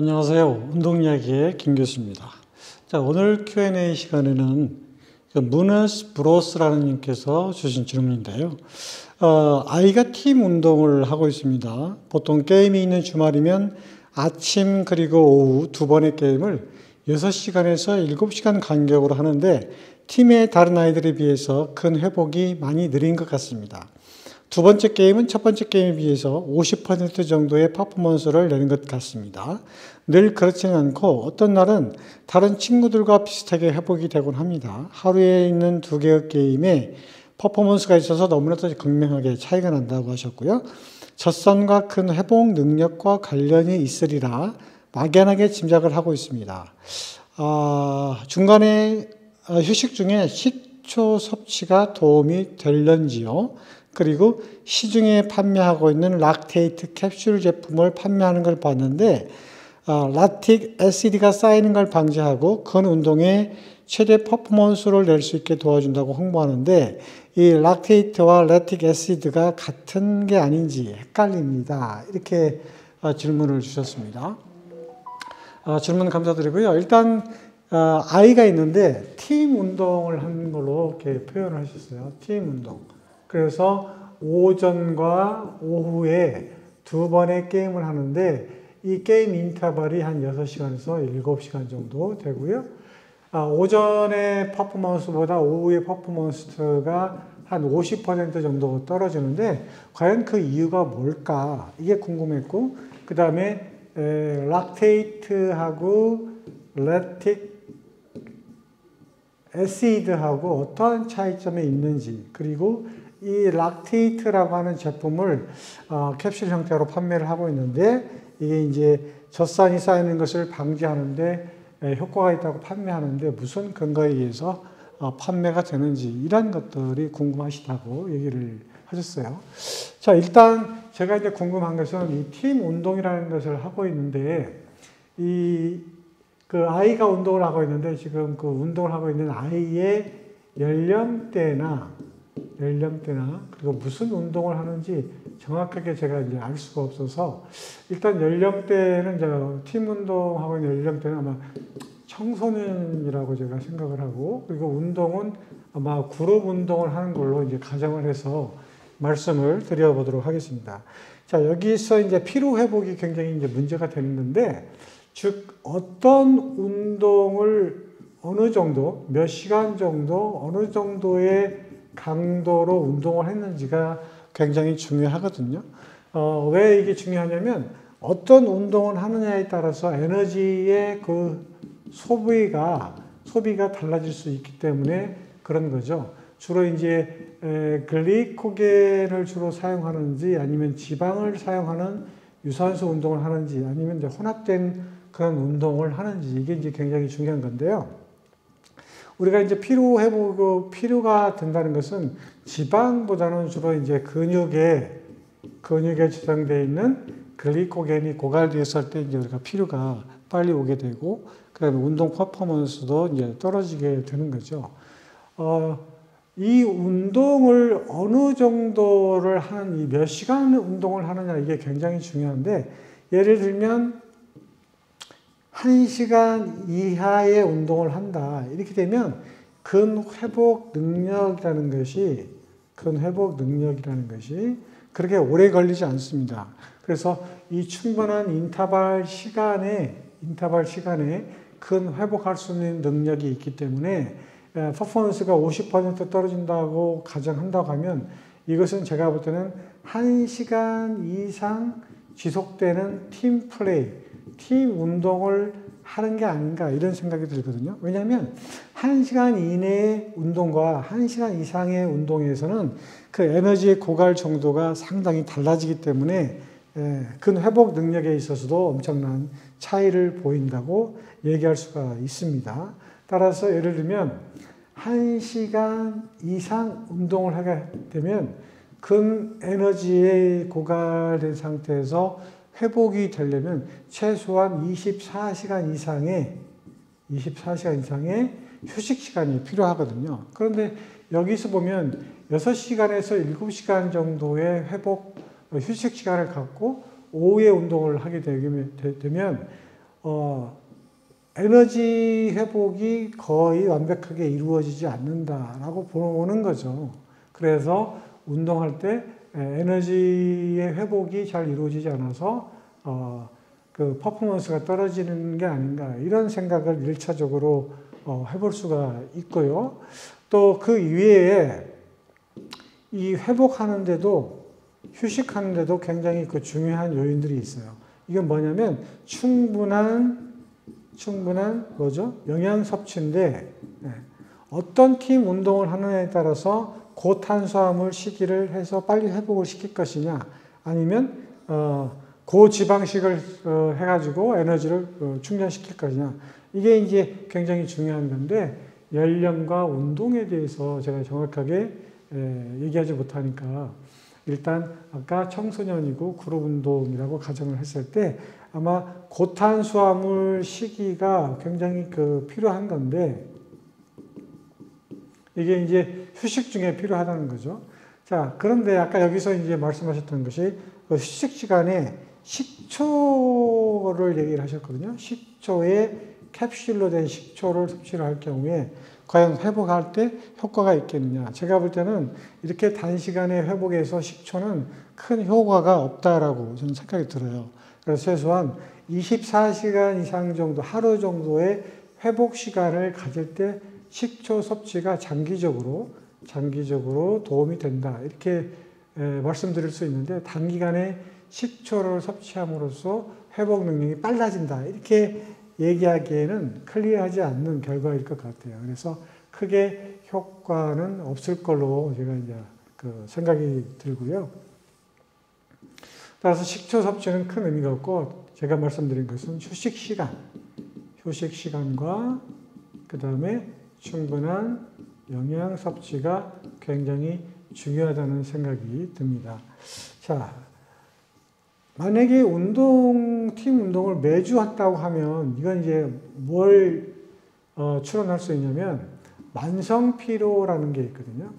안녕하세요. 운동이야기의 김 교수입니다. 자, 오늘 Q&A 시간에는 무너스 브로스라는 님께서 주신 질문인데요. 아이가 팀 운동을 하고 있습니다. 보통 게임이 있는 주말이면 아침 그리고 오후 두 번의 게임을 6시간에서 7시간 간격으로 하는데 팀의 다른 아이들에 비해서 큰 회복이 많이 느린 것 같습니다. 두 번째 게임은 첫 번째 게임에 비해서 50% 정도의 퍼포먼스를 내는 것 같습니다. 늘 그렇지는 않고 어떤 날은 다른 친구들과 비슷하게 회복이 되곤 합니다. 하루에 있는 두 개의 게임에 퍼포먼스가 있어서 너무나도 극명하게 차이가 난다고 하셨고요. 젖산과 큰 회복 능력과 관련이 있으리라 막연하게 짐작을 하고 있습니다. 중간에 휴식 중에 식초 섭취가 도움이 될런지요. 그리고 시중에 판매하고 있는 락테이트 캡슐 제품을 판매하는 걸 봤는데 락틱 애시드가 쌓이는 걸 방지하고 근 운동에 최대 퍼포먼스를 낼 수 있게 도와준다고 홍보하는데 이 락테이트와 락틱 애시드가 같은 게 아닌지 헷갈립니다. 이렇게 질문을 주셨습니다. 질문 감사드리고요. 일단 아이가 있는데 팀 운동을 하는 걸로 이렇게 표현을 하셨어요. 팀 운동. 그래서 오전과 오후에 두 번의 게임을 하는데 이 게임 인터벌이 한 6시간에서 7시간 정도 되고요. 오전의 퍼포먼스보다 오후의 퍼포먼스가 한 50% 정도 떨어지는데 과연 그 이유가 뭘까? 이게 궁금했고 그 다음에 락테이트하고 랙틱 애시드하고 어떠한 차이점이 있는지 그리고 이 락테이트라고 하는 제품을 캡슐 형태로 판매를 하고 있는데 이게 이제 젖산이 쌓이는 것을 방지하는데 효과가 있다고 판매하는데 무슨 근거에 의해서 판매가 되는지 이런 것들이 궁금하시다고 얘기를 하셨어요. 자, 일단 제가 이제 궁금한 것은 이 팀 운동이라는 것을 하고 있는데 그 아이가 운동을 하고 있는데 지금 그 운동을 하고 있는 아이의 연령대나 그리고 무슨 운동을 하는지 정확하게 제가 이제 알 수가 없어서 일단 연령대는 제가 팀 운동하고 있는 연령대는 아마 청소년이라고 제가 생각을 하고 그리고 운동은 아마 그룹 운동을 하는 걸로 이제 가정을 해서 말씀을 드려보도록 하겠습니다. 자, 여기서 이제 피로 회복이 굉장히 이제 문제가 되는 건데 즉 어떤 운동을 어느 정도 몇 시간 정도 어느 정도의 강도로 운동을 했는지가 굉장히 중요하거든요. 왜 이게 중요하냐면 어떤 운동을 하느냐에 따라서 에너지의 그 소비가 달라질 수 있기 때문에 그런 거죠. 주로 이제 글리코겐을 주로 사용하는지 아니면 지방을 사용하는 유산소 운동을 하는지 아니면 이제 혼합된 그런 운동을 하는지 이게 이제 굉장히 중요한 건데요. 우리가 이제 피로가 된다는 것은 지방보다는 주로 이제 근육에 저장되어 있는 글리코겐이 고갈되었을 때 이제 우리가 피로가 빨리 오게 되고, 그 다음에 운동 퍼포먼스도 이제 떨어지게 되는 거죠. 이 운동을 어느 정도를 몇 시간 운동을 하느냐 이게 굉장히 중요한데, 예를 들면 1시간 이하의 운동을 한다. 이렇게 되면 근회복 능력이라는 것이 그렇게 오래 걸리지 않습니다. 그래서 이 충분한 인터벌 시간에 근회복할 수 있는 능력이 있기 때문에 퍼포먼스가 50% 떨어진다고 가정한다고 하면 이것은 제가 볼 때는 1시간 이상 지속되는 팀 플레이, 팀 운동을 하는 게 아닌가 이런 생각이 들거든요. 왜냐하면 1시간 이내의 운동과 1시간 이상의 운동에서는 그 에너지의 고갈 정도가 상당히 달라지기 때문에 근회복 능력에 있어서도 엄청난 차이를 보인다고 얘기할 수가 있습니다. 따라서 예를 들면 1시간 이상 운동을 하게 되면 근에너지에 고갈된 상태에서 회복이 되려면 최소한 24시간 이상의 휴식 시간이 필요하거든요. 그런데 여기서 보면 6시간에서 7시간 정도의 휴식 시간을 갖고 오후에 운동을 하게 되면 에너지 회복이 거의 완벽하게 이루어지지 않는다라고 보는 거죠. 그래서 운동할 때 에너지의 회복이 잘 이루어지지 않아서 그 퍼포먼스가 떨어지는 게 아닌가 이런 생각을 1차적으로 해볼 수가 있고요. 또 그 이외에 이 회복하는데도 휴식하는데도 굉장히 그 중요한 요인들이 있어요. 이건 뭐냐면 충분한 뭐죠? 영양 섭취인데 어떤 팀 운동을 하느냐에 따라서 고탄수화물 시기를 해서 빨리 회복을 시킬 것이냐 아니면 고지방식을 해가지고 에너지를 충전시킬 것이냐 이게 이제 굉장히 중요한 건데 연령과 운동에 대해서 제가 정확하게 얘기하지 못하니까 일단 아까 청소년이고 그룹 운동이라고 가정을 했을 때 아마 고탄수화물 시기가 굉장히 필요한 건데 이게 이제 휴식 중에 필요하다는 거죠. 자, 그런데 아까 여기서 이제 말씀하셨던 것이 휴식 시간에 식초를 얘기를 하셨거든요. 식초에 캡슐로 된 식초를 섭취를 할 경우에 과연 회복할 때 효과가 있겠느냐. 제가 볼 때는 이렇게 단시간에 회복해서 식초는 큰 효과가 없다라고 저는 생각이 들어요. 그래서 최소한 24시간 이상 정도, 하루 정도의 회복 시간을 가질 때 식초 섭취가 장기적으로 도움이 된다. 이렇게 말씀드릴 수 있는데 단기간에 식초를 섭취함으로써 회복 능력이 빨라진다. 이렇게 얘기하기에는 클리어하지 않는 결과일 것 같아요. 그래서 크게 효과는 없을 걸로 제가 이제 생각이 들고요. 따라서 식초 섭취는 큰 의미가 없고 제가 말씀드린 것은 휴식 시간과 그 다음에 충분한 영양 섭취가 굉장히 중요하다는 생각이 듭니다. 자, 만약에 팀 운동을 매주 한다고 하면 이건 이제 뭘 추론할 수 있냐면 만성피로라는 게 있거든요.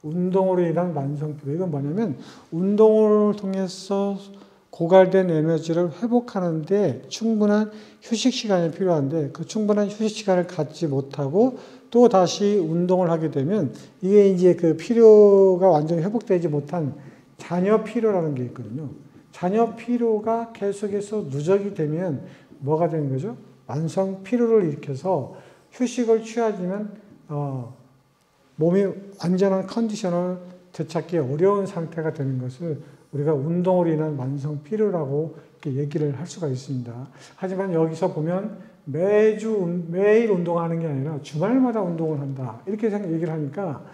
운동으로 인한 만성피로. 이건 뭐냐면 운동을 통해서 고갈된 에너지를 회복하는데 충분한 휴식 시간이 필요한데 그 충분한 휴식 시간을 갖지 못하고 또 다시 운동을 하게 되면 이게 이제 그 피로가 완전히 회복되지 못한 잔여 피로라는 게 있거든요. 잔여 피로가 계속해서 누적이 되면 뭐가 되는 거죠? 만성 피로를 일으켜서 휴식을 취하지만 몸이 완전한 컨디션을 되찾기 어려운 상태가 되는 것을 우리가 운동으로 인한 만성 피로라고 이렇게 얘기를 할 수가 있습니다. 하지만 여기서 보면 매일 운동하는 게 아니라 주말마다 운동을 한다. 이렇게 얘기를 하니까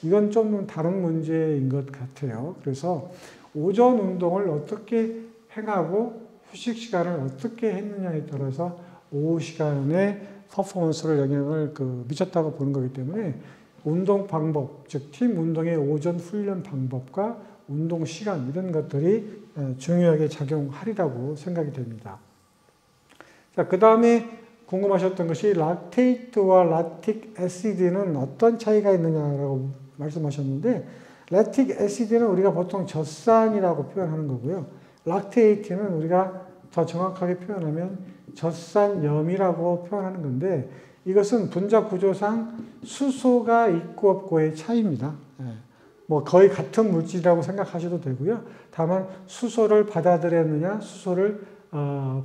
이건 좀 다른 문제인 것 같아요. 그래서 오전 운동을 어떻게 행하고 휴식 시간을 어떻게 했느냐에 따라서 오후 시간에 퍼포먼스를 영향을 미쳤다고 보는 거기 때문에 운동 방법, 즉 팀 운동의 오전 훈련 방법과 운동 시간 이런 것들이 중요하게 작용하리라고 생각이 됩니다. 자, 그 다음에 궁금하셨던 것이 락테이트와 락틱 애시드는 어떤 차이가 있느냐라고 말씀하셨는데 락틱 애시드는 우리가 보통 젖산이라고 표현하는 거고요. 락테이트는 우리가 더 정확하게 표현하면 젖산염이라고 표현하는 건데 이것은 분자 구조상 수소가 있고 없고의 차이입니다. 뭐 거의 같은 물질이라고 생각하셔도 되고요. 다만 수소를 받아들였느냐, 수소를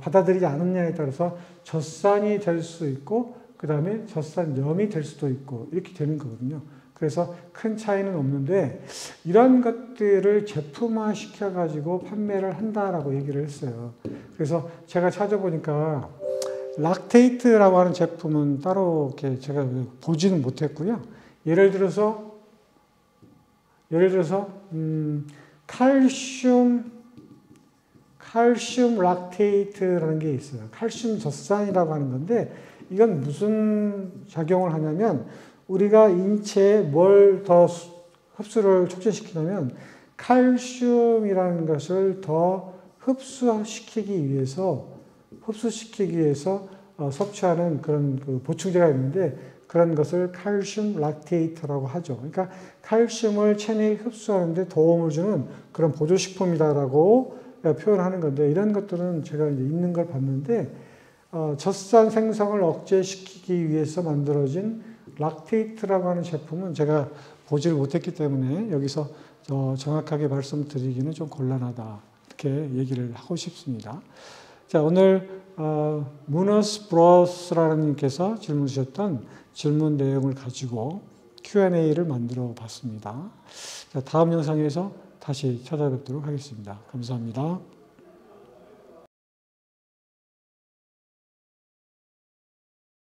받아들이지 않느냐에 따라서 젖산이 될 수 있고 그 다음에 젖산염이 될 수도 있고 이렇게 되는 거거든요. 그래서 큰 차이는 없는데 이런 것들을 제품화 시켜가지고 판매를 한다라고 얘기를 했어요. 그래서 제가 찾아보니까 락테이트라고 하는 제품은 따로 이렇게 제가 보지는 못했고요. 예를 들어서 칼슘 락테이트라는 게 있어요. 칼슘 젖산이라고 하는 건데 이건 무슨 작용을 하냐면 우리가 인체에 뭘 더 흡수를 촉진시키냐면 칼슘이라는 것을 더 흡수시키기 위해서 섭취하는 그런 보충제가 있는데 그런 것을 칼슘 락테이트라고 하죠. 그러니까 칼슘을 체내에 흡수하는데 도움을 주는 그런 보조식품이다라고 표현하는 건데 이런 것들은 제가 이제 있는 걸 봤는데 젖산 생성을 억제시키기 위해서 만들어진 락테이트라고 하는 제품은 제가 보지를 못했기 때문에 여기서 정확하게 말씀드리기는 좀 곤란하다. 이렇게 얘기를 하고 싶습니다. 자, 오늘 무너스 브로스라는 님께서 질문 주셨던 질문 내용을 가지고 Q&A를 만들어 봤습니다. 자, 다음 영상에서 다시 찾아뵙도록 하겠습니다. 감사합니다.